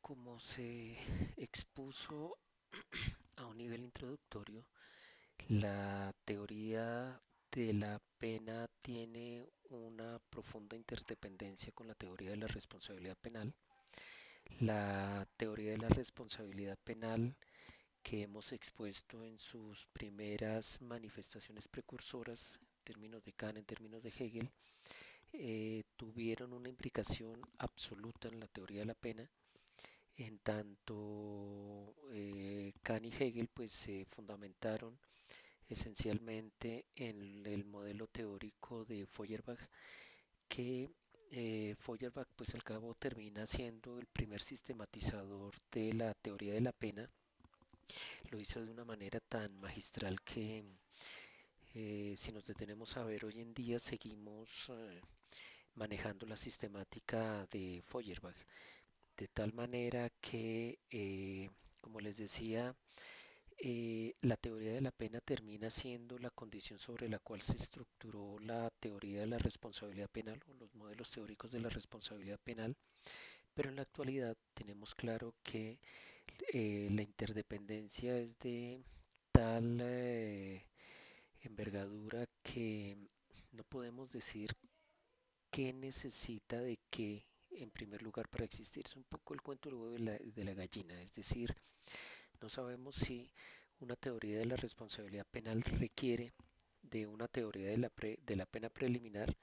Como se expuso a un nivel introductorio, la teoría de la pena tiene una profunda interdependencia con la teoría de la responsabilidad penal. La teoría de la responsabilidad penal que hemos expuesto en sus primeras manifestaciones precursoras, en términos de Kant, en términos de Hegel, tuvieron una implicación absoluta en la teoría de la pena. En tanto, Kant y Hegel pues se fundamentaron esencialmente en el modelo teórico de Feuerbach, que Feuerbach pues al cabo termina siendo el primer sistematizador de la teoría de la pena. Lo hizo de una manera tan magistral que si nos detenemos a ver hoy en día seguimos manejando la sistemática de Feuerbach, de tal manera que, como les decía, la teoría de la pena termina siendo la condición sobre la cual se estructuró la teoría de la responsabilidad penal o los modelos teóricos de la responsabilidad penal, pero en la actualidad tenemos claro que la interdependencia es de tal envergadura que no podemos decir qué necesita de qué en primer lugar para existir. Es un poco el cuento del huevo de la gallina, es decir, no sabemos si una teoría de la responsabilidad penal requiere de una teoría de la pena preliminar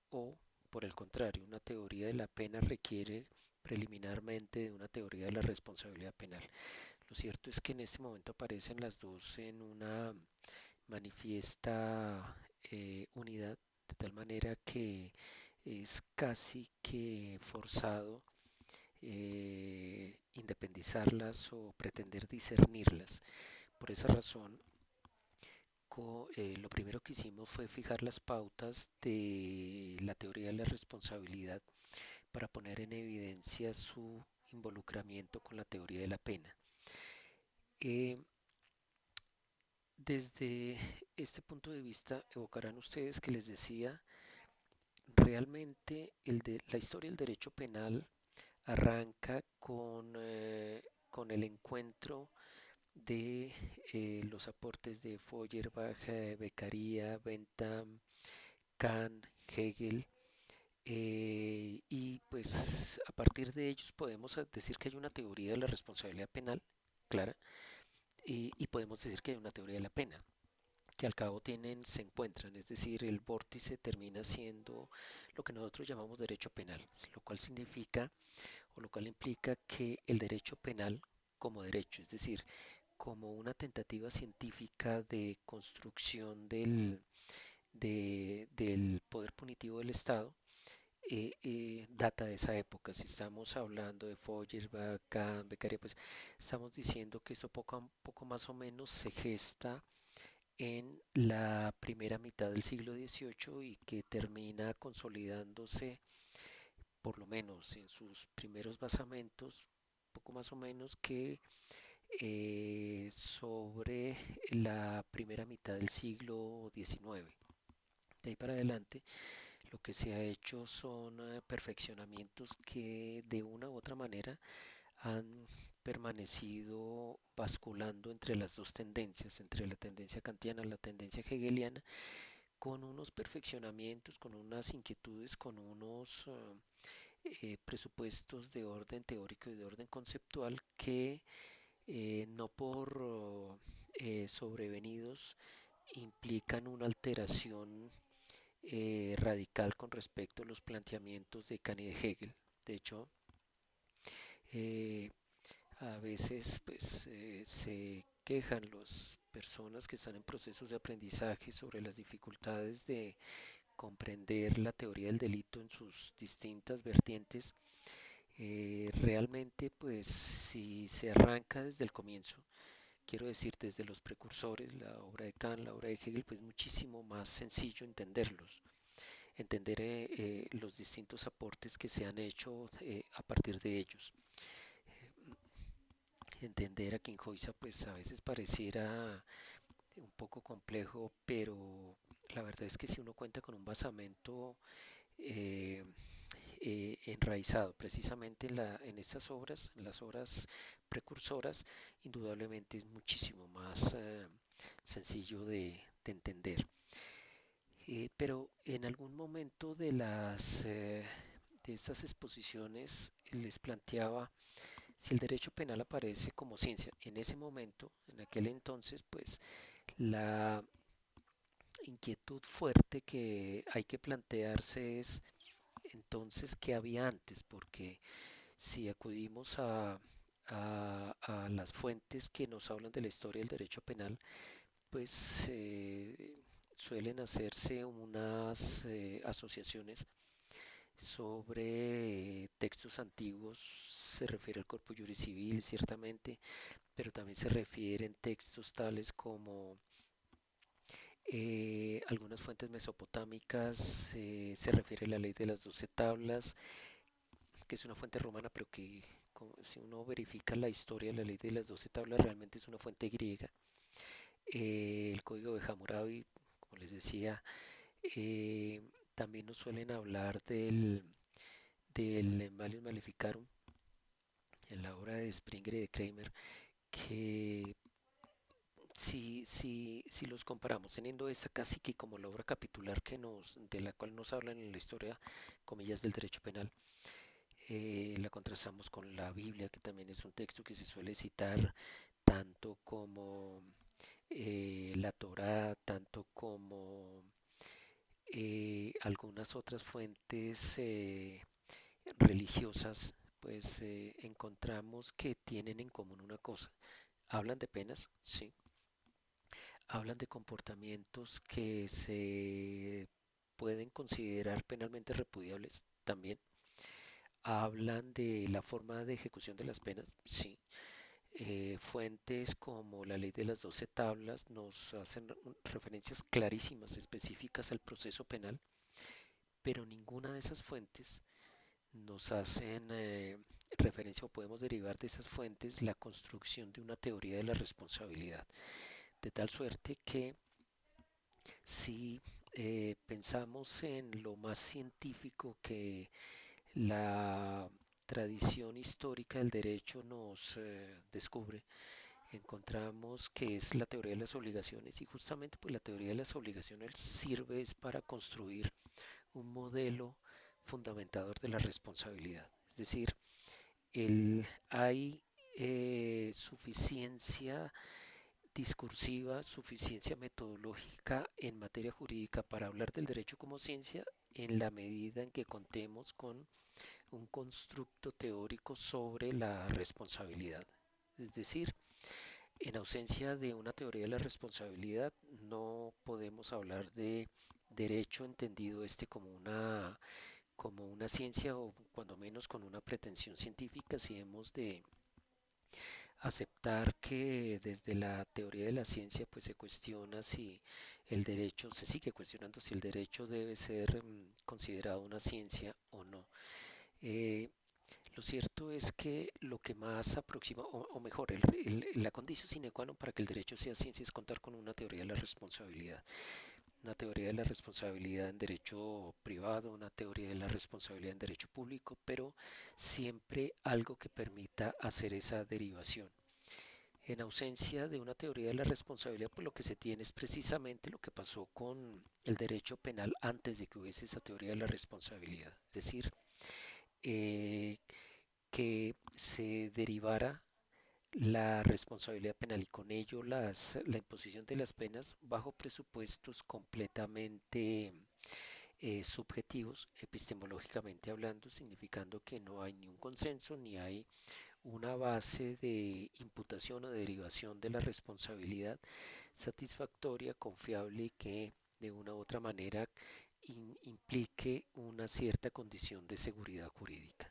o, por el contrario, una teoría de la pena requiere preliminarmente de una teoría de la responsabilidad penal. Lo cierto es que en este momento aparecen las dos en una manifiesta unidad, de tal manera que es casi que forzado independizarlas o pretender discernirlas. Por esa razón, lo primero que hicimos fue fijar las pautas de la teoría de la responsabilidad para poner en evidencia su involucramiento con la teoría de la pena. Eh, Desde este punto de vista, evocarán ustedes que les decía, realmente la historia del derecho penal arranca con el encuentro de los aportes de Feuerbach, Beccaria, Bentham, Kant, Hegel, y pues a partir de ellos podemos decir que hay una teoría de la responsabilidad penal clara, y podemos decir que hay una teoría de la pena que al cabo se encuentran, es decir, el vórtice termina siendo lo que nosotros llamamos derecho penal, lo cual significa o lo cual implica que el derecho penal como derecho, es decir, como una tentativa científica de construcción del poder punitivo del Estado, data de esa época. Si estamos hablando de Feuerbach, Kant, Beccaria, pues estamos diciendo que eso poco a poco más o menos se gesta en la primera mitad del siglo XVIII y que termina consolidándose, por lo menos en sus primeros basamentos, poco más o menos que sobre la primera mitad del siglo XIX. De ahí para adelante, lo que se ha hecho son perfeccionamientos que de una u otra manera han permanecido basculando entre las dos tendencias, entre la tendencia kantiana y la tendencia hegeliana, con unos perfeccionamientos, con unas inquietudes, con unos presupuestos de orden teórico y de orden conceptual que no por sobrevenidos implican una alteración radical con respecto a los planteamientos de Kant y de Hegel. De hecho, eh, a veces pues, se quejan las personas que están en procesos de aprendizaje sobre las dificultades de comprender la teoría del delito en sus distintas vertientes. Realmente, pues si se arranca desde el comienzo, quiero decir desde los precursores, la obra de Kant, la obra de Hegel, pues muchísimo más sencillo entenderlos, entender los distintos aportes que se han hecho a partir de ellos. Entender a Quinjoisa pues a veces pareciera un poco complejo, pero la verdad es que si uno cuenta con un basamento eh, enraizado precisamente en estas obras, en las obras precursoras, indudablemente es muchísimo más sencillo de entender. Pero en algún momento de estas exposiciones les planteaba si el derecho penal aparece como ciencia. En ese momento, en aquel entonces, pues la inquietud fuerte que hay que plantearse es entonces qué había antes, porque si acudimos a las fuentes que nos hablan de la historia del derecho penal, pues suelen hacerse unas asociaciones sobre textos antiguos, se refiere al corpus juris civil, ciertamente, pero también se refieren textos tales como algunas fuentes mesopotámicas, se refiere a la ley de las 12 tablas, que es una fuente romana, pero que si uno verifica la historia de la ley de las 12 tablas, realmente es una fuente griega. El código de Hammurabi, como les decía, eh, también nos suelen hablar del Malius Maleficarum, en la obra de Springer y de Kramer, que si los comparamos, teniendo esta casi que como la obra capitular de la cual nos hablan en la historia, comillas, del derecho penal, la contrastamos con la Biblia, que también es un texto que se suele citar tanto como la Torá, tanto como algunas otras fuentes religiosas, pues encontramos que tienen en común una cosa. Hablan de penas, sí. Hablan de comportamientos que se pueden considerar penalmente repudiables también. Hablan de la forma de ejecución de las penas, sí. Fuentes como la ley de las 12 tablas nos hacen referencias clarísimas, específicas al proceso penal, pero ninguna de esas fuentes nos hacen referencia o podemos derivar de esas fuentes la construcción de una teoría de la responsabilidad. De tal suerte que si pensamos en lo más científico que la tradición histórica del derecho nos descubre, encontramos que es la teoría de las obligaciones y justamente pues la teoría de las obligaciones sirve es para construir un modelo fundamentador de la responsabilidad. Es decir, hay suficiencia discursiva, suficiencia metodológica en materia jurídica para hablar del derecho como ciencia en la medida en que contemos con un constructo teórico sobre la responsabilidad. Es decir, en ausencia de una teoría de la responsabilidad no podemos hablar de derecho entendido como una ciencia o cuando menos con una pretensión científica, si hemos de aceptar que desde la teoría de la ciencia pues se cuestiona si el derecho, se sigue cuestionando si el derecho debe ser considerado una ciencia o no. Eh, lo cierto es que lo que más aproxima, o mejor, la condición sine qua non para que el derecho sea ciencia es contar con una teoría de la responsabilidad. Una teoría de la responsabilidad en derecho privado, una teoría de la responsabilidad en derecho público, pero siempre algo que permita hacer esa derivación. En ausencia de una teoría de la responsabilidad, pues lo que se tiene es precisamente lo que pasó con el derecho penal antes de que hubiese esa teoría de la responsabilidad. Es decir, eh, que se derivara la responsabilidad penal y con ello la imposición de las penas bajo presupuestos completamente subjetivos, epistemológicamente hablando, significando que no hay ni un consenso ni hay una base de imputación o derivación de la responsabilidad satisfactoria, confiable y que de una u otra manera implique una cierta condición de seguridad jurídica.